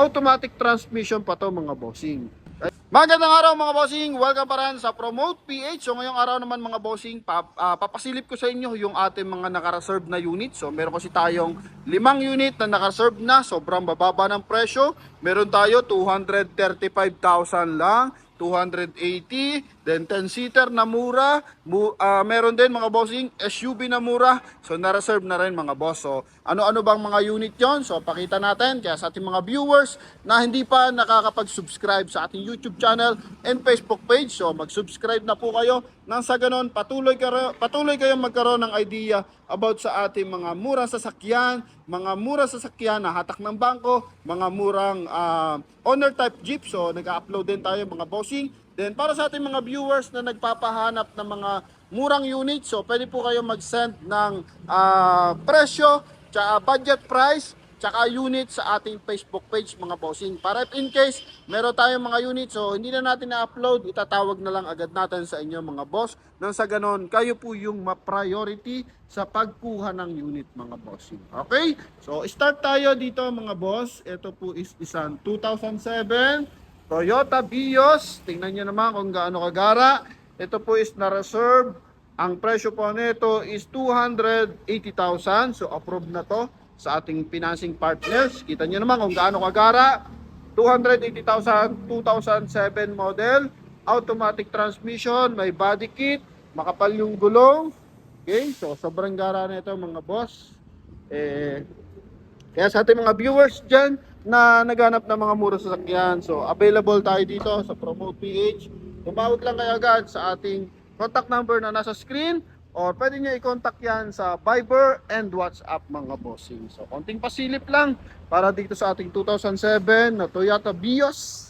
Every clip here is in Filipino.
automatic transmission pa to mga bossing. Magandang araw mga bossing, welcome pa rin sa Promote PH. So ngayong araw naman mga bossing, papasilip ko sa inyo yung ating mga naka-reserve na unit. So meron kasi tayong 5 unit na naka-reserve na, sobrang bababa ng presyo. Meron tayo 235,000 lang, 280, then 10-seater na mura. Meron din mga bossing SUV na mura. So na-reserve na rin mga boss. So ano-ano bang mga unit yon? So pakita natin kaya sa ating mga viewers na hindi pa nakakapag-subscribe sa ating YouTube channel and Facebook page. So mag-subscribe na po kayo nang sa ganon patuloy kayong magkaroon ng idea about sa ating mga murang sasakyan, na hatak ng bangko, mga murang owner type jeep. So nag-upload din tayo mga bossing. Then para sa ating mga viewers na nagpapahanap ng mga murang unit, so pwede po kayo mag-send ng presyo, tsaka budget price, tsaka unit sa ating Facebook page mga bossing. Para in case meron tayong mga unit, so hindi na natin na-upload, itatawag na lang agad natin sa inyo mga boss. Nang sa ganon, kayo po yung ma-priority sa pagkuha ng unit mga bossing. Okay? So start tayo dito mga boss. Ito po is isang 2007 Toyota Vios. Tingnan nyo naman kung gaano kagara. Ito po is na-reserve. Ang presyo po nito is 280,000. So approved na to sa ating financing partners. Kita nyo naman kung gaano kagara. 280,000, 2007 model. Automatic transmission, may body kit, makapal yung gulong. Okay, so sobrang gara na ito mga boss. Kaya sa ating mga viewers dyan na naghanap ng mga mura sasakyan, so available tayo dito sa Promote PH. Tumawag lang kayo agad sa ating contact number na nasa screen, or pwede nyo i-contact yan sa Viber and WhatsApp mga bossing. So konting pasilip lang para dito sa ating 2007 na Toyota Vios.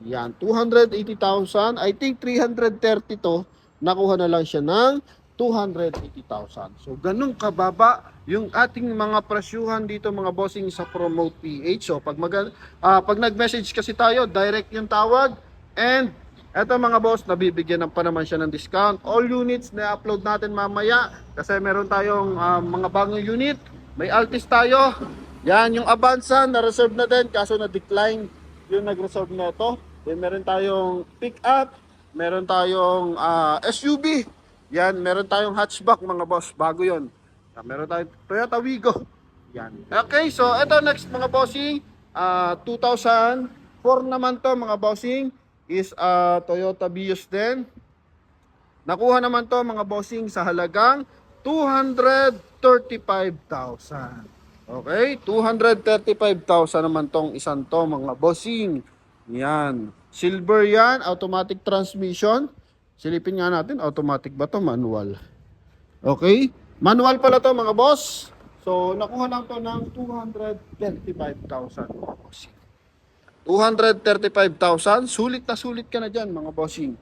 Yan, 280,000. I think 330 to. Nakuha na lang siya ng 280,000. So ganun kababa yung ating mga presyuhan dito mga bossing sa Promote PH. So pag nag-message kasi tayo, direct yung tawag. And eto mga boss, nabibigyan pa naman siya ng discount. All units na upload natin mamaya kasi meron tayong mga bagong unit. May Altis tayo. Yan, yung Avanza na-reserve na din kaso na-decline yung nag-reserve na ito. Then meron tayong pick-up, meron tayong SUV. Yan, meron tayong hatchback mga boss, bago yon. Meron tayong Toyota Wigo. Yan. Okay, so ito next mga bossing, 2004 naman to mga bossing, is Toyota Vios din. Nakuha naman to mga bossing sa halagang 235,000. Okay, 235,000 naman tong isang to mga bossing. Yan. Silver yan, automatic transmission. Silipin nga natin, automatic ba to, manual? Okay, manual pala to mga boss. So nakuha lang to ng 235,000 mga bossing. 235,000, sulit na sulit ka na dyan mga bossing.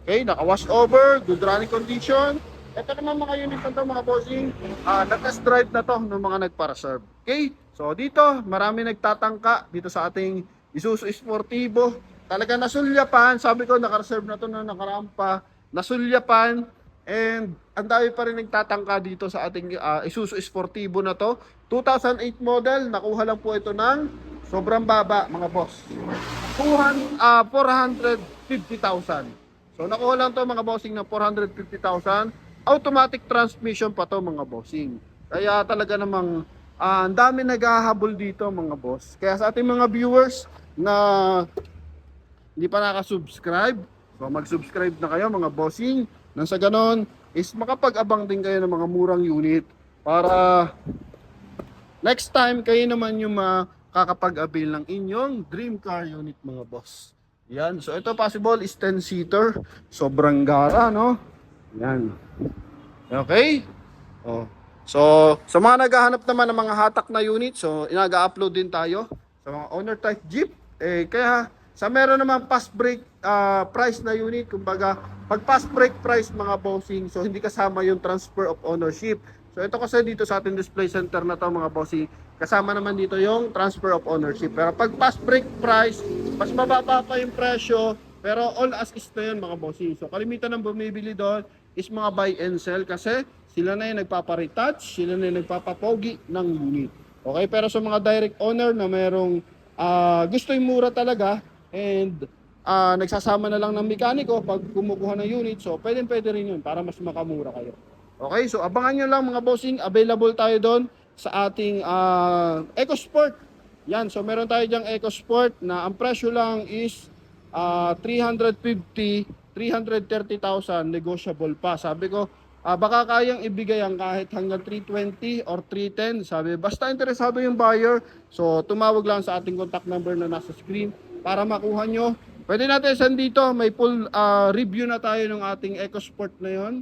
Okay, naka-wash over, good running condition. Ito naman mga unit na to mga bossing, nag-test drive na to ng mga nagpa-reserve. Okay, so dito marami nagtatangka dito sa ating Isuzu Sportivo. Talaga nasulyapan, sabi ko naka-reserve na to na nakarampa, nasulyapan, and ang dami pa rin nagtatangka dito sa ating Isuzu Sportivo na to. 2008 model, nakuha lang po ito ng sobrang baba mga boss. 450,000. So nakuha lang to mga bossing ng 450,000. Automatic transmission pa to mga bossing. Kaya talaga namang ang dami naghahabol dito mga boss. Kaya sa ating mga viewers na hindi pa nakasubscribe, so mag-subscribe na kayo mga bossing. Nang sa ganon is makapag-abang din kayo ng mga murang unit para next time kayo naman yung makakapag-avail ng inyong dream car unit mga boss. Yan, so ito possible is 10-seater. Sobrang gara, no? Yan. Okay? Oh. So, sa mga naghahanap naman ng mga hatak na unit, so inaga-upload din tayo sa mga owner type jeep. Kaya sa meron naman fast brake price na unit, kumbaga pag fast brake price mga bossing, so hindi kasama yung transfer of ownership. So ito kasi dito sa ating display center na to mga bossing, kasama naman dito yung transfer of ownership. Pero pag fast brake price, mas mababa pa yung presyo, pero all as is na yun mga bossing. So kalimitan ng bumibili doon is mga buy and sell kasi sila na yung nagpapa-retouch, sila na yung nagpapapogi ng unit. Okay, pero sa mga direct owner na merong gusto yung mura talaga and nagsasama na lang ng mekaniko pag kumukuha ng unit. So pwede rin yun para mas makamura kayo. Okay, so abangan nyo lang mga bossing, available tayo doon sa ating EcoSport. Yan, so meron tayo dyang EcoSport na ang presyo lang is 350, 330,000, negotiable pa. Sabi ko, baka kayang ibigay ang kahit hanggang 320 or 310. Sabi, basta interesado yung buyer, so tumawag lang sa ating contact number na nasa screen para makuha nyo. Pwede natin send dito, may full review na tayo ng ating EcoSport na yon.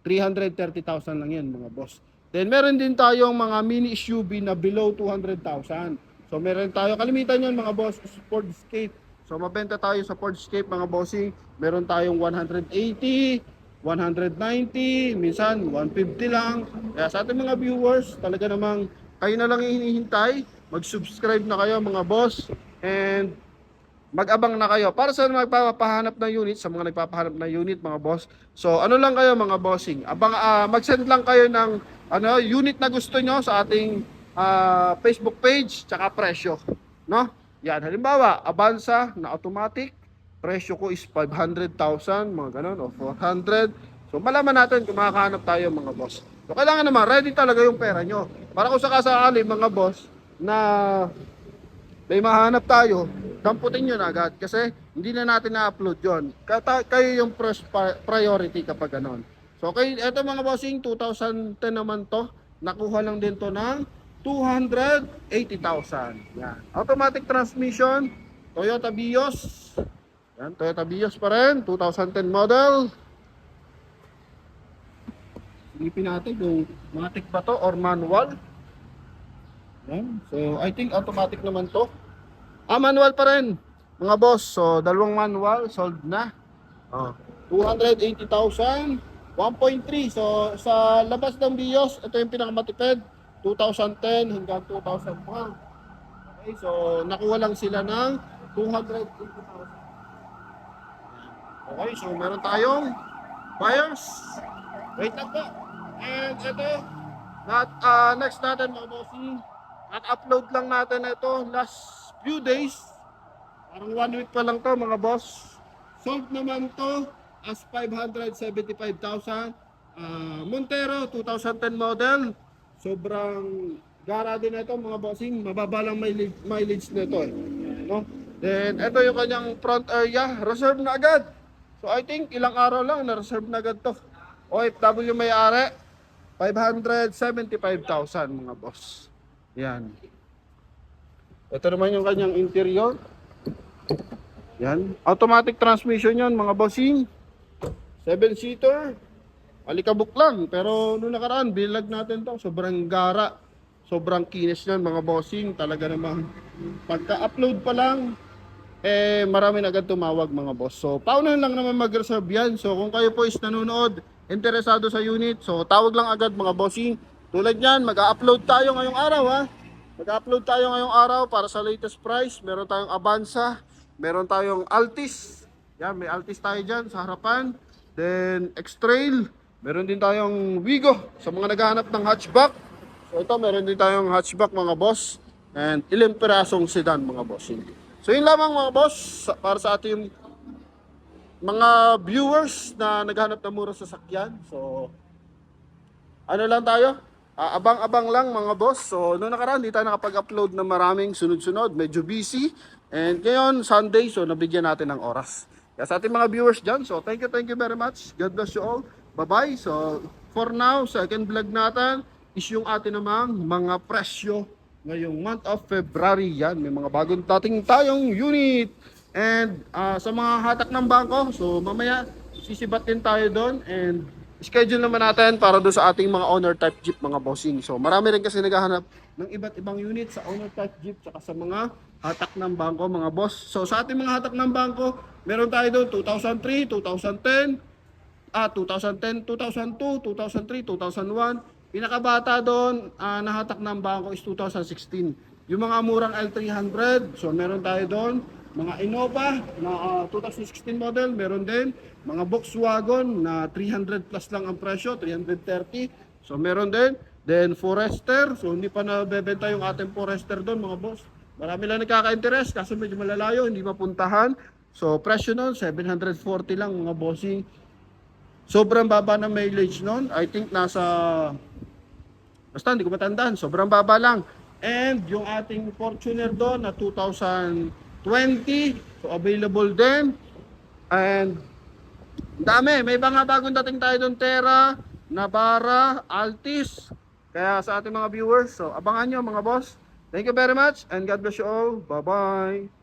330,000 lang yan mga boss. Then meron din tayong mga mini SUV na below 200,000. So meron tayo, kalimitan yun mga boss, Sportscape. So mabenta tayo sa Sportscape mga bossing. Meron tayong 180, 190, minsan 150 lang. Kaya sa ating mga viewers, talaga namang kayo na lang hinihintay. Mag-subscribe na kayo mga boss. And mag-abang na kayo para sa magpapahanap ng unit, sa mga nagpapahanap ng unit mga boss. So ano lang kayo mga bossing, mag-send lang kayo ng unit na gusto nyo sa ating Facebook page tsaka presyo, no? Yan, halimbawa Avanza na automatic, presyo ko is 500,000 mga ganun o 400. So malaman natin kung makakahanap tayo mga boss. So kailangan naman ready talaga yung pera nyo para kung sakasakali mga boss na may mahanap tayo, damputin nyo na agad kasi hindi na natin na-upload yon. Kayo yung priority kapag ganon. So okay, eto mga bossing, 2010 naman to. Nakuha lang din to ng 280,000. Yan. Automatic transmission, Toyota Vios. Yan, Toyota Vios pa rin, 2010 model. Silipin natin kung matic ba to or manual. Yan. So I think automatic naman to. Manual pa rin mga boss. So dalawang manual sold na. 280,000, 1.3. So sa labas ng Vios, ito yung pinakamatipid, 2010 hanggang 2001. Okay, so nakuha lang sila ng 280,000. Okay, so meron tayong buyers. Wait lang po. And ito, next natin mga bossing, at-upload lang natin ito last few days, parang 1 week pa lang to mga boss. Sold naman to as 575,000. Montero 2010 model, sobrang gara din ito mga bossing, mababa lang mileage nito no? Then ito yung kanyang front area, reserve na agad. So I think ilang araw lang na reserve na agad to. OFW may-ari, 575,000 mga boss. Yan. Ito naman yung kanyang interior. Yan. Automatic transmission yan mga bossing. 7-seater. Alikabok lang. Pero noong nakaraan, bilag natin to. Sobrang gara. Sobrang kinis yan mga bossing. Talaga namang pagka-upload pa lang, marami na agad tumawag mga boss. So, paunahan lang naman mag-reserve yan. So, kung kayo po is nanonood, interesado sa unit, so tawag lang agad mga bossing. Tulad yan, mag-upload tayo ngayong araw ha. Mag-upload tayo ngayong araw para sa latest price. Meron tayong Avanza, meron tayong Altis. Yan, may Altis tayo dyan sa harapan. Then X-Trail, meron din tayong Wigo sa mga naghahanap ng hatchback. So ito, meron din tayong hatchback mga boss. And ilang pirasong sedan mga bossing. So yun lamang mga boss para sa ating mga viewers na naghahanap ng mura sasakyan. So ano lang tayo? Abang-abang lang mga boss. So noong nakaraan hindi tayo nakapag-upload na maraming sunod-sunod, medyo busy. And ngayon Sunday, so nabigyan natin ng oras. Kaya sa ating mga viewers dyan, so thank you very much. God bless you all. Bye-bye. So for now, second vlog natin is yung atin namang mga presyo ngayong month of February. Yan, may mga bagong dating tayong unit. And sa mga hatak ng bangko, so mamaya sisibat din tayo doon. And schedule naman natin para doon sa ating mga owner type jeep mga bossing. So marami rin kasi naghahanap ng iba't ibang unit sa owner type jeep tsaka sa mga hatak ng bangko mga boss. So sa ating mga hatak ng bangko, meron tayo doon 2003, 2010, 2010, 2002, 2003, 2001. Pinakabata doon na hatak ng bangko is 2016. Yung mga murang L300, so meron tayo doon. Mga Innova na 2016 model, meron din. Mga Volkswagen na 300 plus lang ang presyo, 330. So meron din. Then Forester, so hindi pa nabebenta yung ating Forester doon mga boss. Marami lang nagkaka-interest kaso medyo malalayo, hindi mapuntahan. So presyo nun, 740 lang mga bossing. Sobrang baba ng mileage nun. I think nasa, basta hindi ko matandaan, sobrang baba lang. And yung ating Fortuner doon na 2020, so available din. And dami, may mga bagong dating tayo doon, Terra, Navara, Altis. Kaya sa ating mga viewers, so abangan nyo mga boss. Thank you very much and God bless you all. Bye-bye.